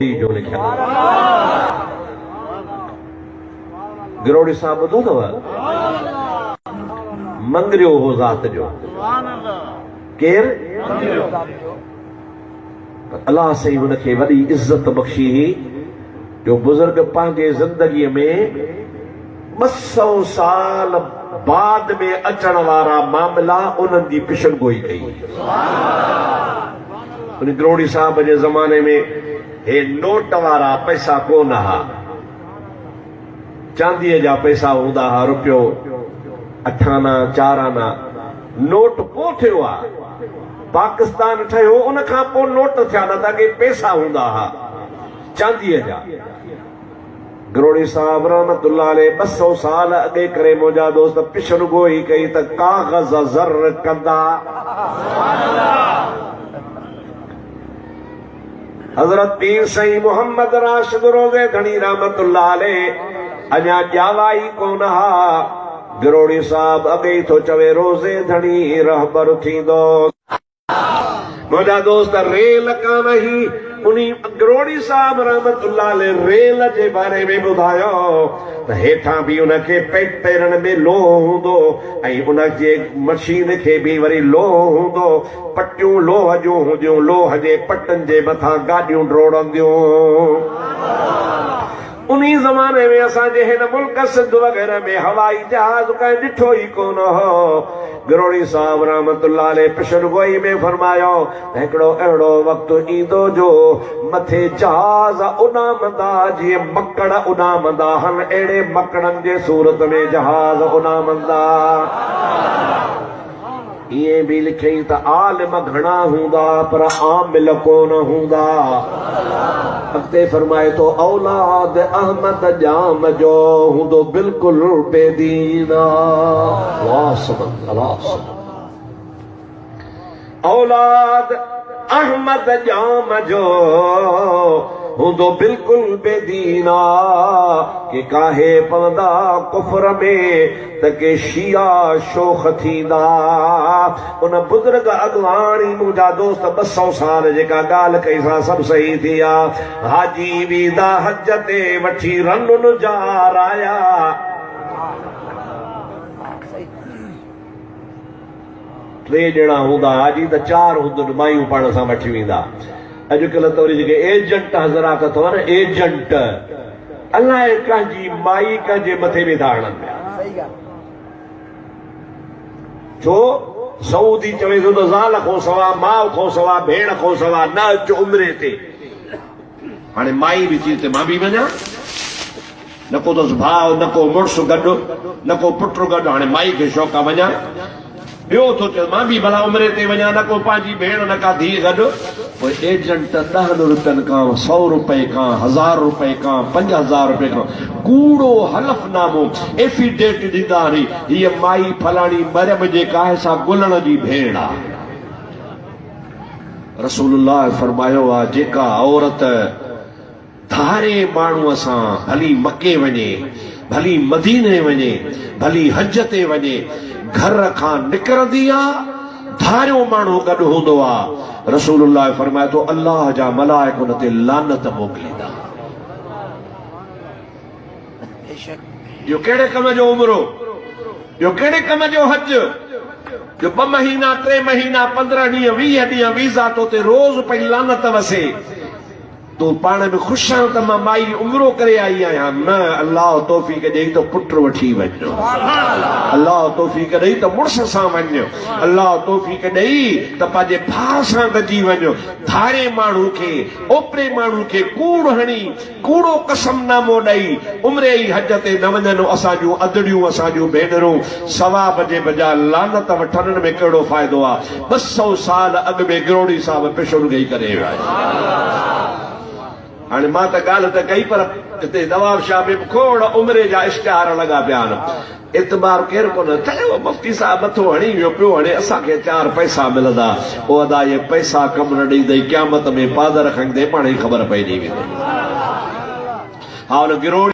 जो लिखिया गिरोड़ी साहब ॿुधो अथव मंगरियो हो ज़ात जो केर अल्लाह सही हुनखे वॾी इज़त बख़्शी हुई जो बुज़ुर्ग पंहिंजे ज़िंदगीअ में 200 साल बाद में अचण वारा मामला उन्हनि जी पेशनगोई कई। उन गिरोड़ी साहब जे ज़माने में हे नोट वारा पैसा कोन हा, चांदीअ जा पैसा हूंदा हा, रुपयो 8 आना 4 आना। नोट पोइ थियो आहे, पाकिस्तान ठहियो उन खां पोइ नोट थिया, न त के पैसा हूंदा हा चांदीअ जा। गिरोड़ी साहब रहमतुल्लाह अलैह 200 साल अॻे करे मुंहिंजा दोस्त पेशनगोई कई त काग़ज़ ज़र कंदा। हज़रत पीर साईं मोहम्मद राशिद रोज़े धणी रहमतुल्लाह अलैह अञा ॼावा ई कोन हा। गिरोड़ी साहब अॻे ई थो चवे रोज़े धणी रहबर थींदो। मुंहिंजा दोस्त रेल कान ही उन्हीं गिरोड़ी साहब रहमतुल्लाह अलैह रेल जे बारे में ॿुधायो त हेठां बि उनखे पेरनि में लोह हूंदो ऐं उनजे मशीन खे बि वरी लोह हूंदो। पटियूं लोह जूं हूंदियूं, लोह जे पटनि जे मथां गाॾियूं डोड़ंदियूं। उन्हीं ज़माने में असांजे हिन मुल्क सिंध वग़ैरह में हवाई जहाज कंहिं ॾिठो ई कोन हो। गिरोड़ी साहब रहमतुल्लाह अलैह पेशनगोई में फरमायो हिकिड़ो अहिड़ो वक़्तु ईंदो जो मथे जहाज उॾामंदा जीअं मकड़ उॾामंदा हन, अहिड़े मकड़नि जे सूरत में जहाज उॾामंदा। इएं बि लिखियईं त आलिम घणा हूंदा पर आमिल कोन हूंदा। अॻिते फरमाए थो औलाद अहमद जाम जो हूंदो बिल्कुलु बेदीना। औलाद अहमद जाम जो हूंदो बिल्कुलु बेदीना के काहे पवंदा कुफर में त के शिया शोख थींदा। उन बुज़ुर्ग अॻवाणी मुंहिंजा दोस्त 200 साल जेका ॻाल्हि कई सां सभु सही थी आहे। हाजी वीदा हज ते वठी रनुन जा राया। टे ॼणा हूंदा हाजी त 4 हूंदनि मायूं पाण सां वठी वेंदा। अॼुकल्ह त वरी जेके एजेंट हज़रात अथव न, एजेंट अलाए कंहिंजी माई कंहिंजे मथे वेठा हणनि पिया। छो सऊदी चवे थो त ज़ाल खां सवा, माउ खां सवा, भेण खां सवा न अच उमिरि ते। हाणे माई बि चई त मां बि वञा, न को अथसि भाउ, न को मुड़ुसु गॾु, न को पुटु गॾु, हाणे माई खे शौक़ु आहे वञा। ॿियो थो चए मां बि भला उमिरि ते वञा, न को पंहिंजी भेण न का धीउ गॾु। पोइ एजेंट 10 रुपयनि खां, 100 रुपए खां, 1000 रुपए खां, 5000 रुपए खां कूड़ो हलफनामो एफिडेविट ॾींदा नी हीअ माई फलाणी मरियम जे काहे सां गुलण जी भेण आहे। रसूलुल्लाह फरमायो आहे जेका औरत धारे माण्हूअ सां भली मके वञे, भली मदीने वञे, भली हज ते वञे, घर खां निकिरंदी आहे, धारियो माण्हू गॾु हूंदो आहे, रसूलुल्लाह फरमाए थो अल्लाह जा मलाइक हुन ते लानत मोकिलींदा। इहो कहिड़े कम जो उमिरो, इहो कहिड़े कम जो हज जो 2 महीना 3 महीना 15 ॾींहं 20 ॾींहं वीज़ा तो ते रोज़ पई लानत वसे। तूं पाण में ख़ुशि आहीं त मां माई उमिरो करे आई आहियां? न, अल्लाह तौफ़ीक़ ॾेई त पुट वठी वञो, अल्लाह तौफ़ीक़ ॾेई त मुड़ुस सां वञो, अल्लाह तौफ़ीक़ ॾेई त पंहिंजे भाउ सां गॾिजी वञो। धारे माण्हू खे, ओपरे माण्हू खे कूड़ हणी, कूड़ो कसमनामो ॾेई उमिरि ई हज ते न वञनि असांजूं अदड़ियूं, असांजूं भेनरूं, सवाब जे बजाय लानत वठण में कहिड़ो फ़ाइदो आहे। 200 साल अॻु में गिरोड़ी साहब पेशनगोई करे विया। हाणे मां त ॻाल्हि त कई पर हिते नवाब शाह में खोड़ उमिरि जा इश्तिहार लॻा पिया आहिनि। एतबार केरु कोन चयो, मुफ्ती साहब मथो हणी वियो पियो, हाणे असांखे 4 पैसा मिलंदा। पोइ अदा इहे पैसा कमु न ॾींदई, क़यामत में पादर खणंदे पाण ई ख़बर पइजी वेंदी। हा, हुन गिरोड़ी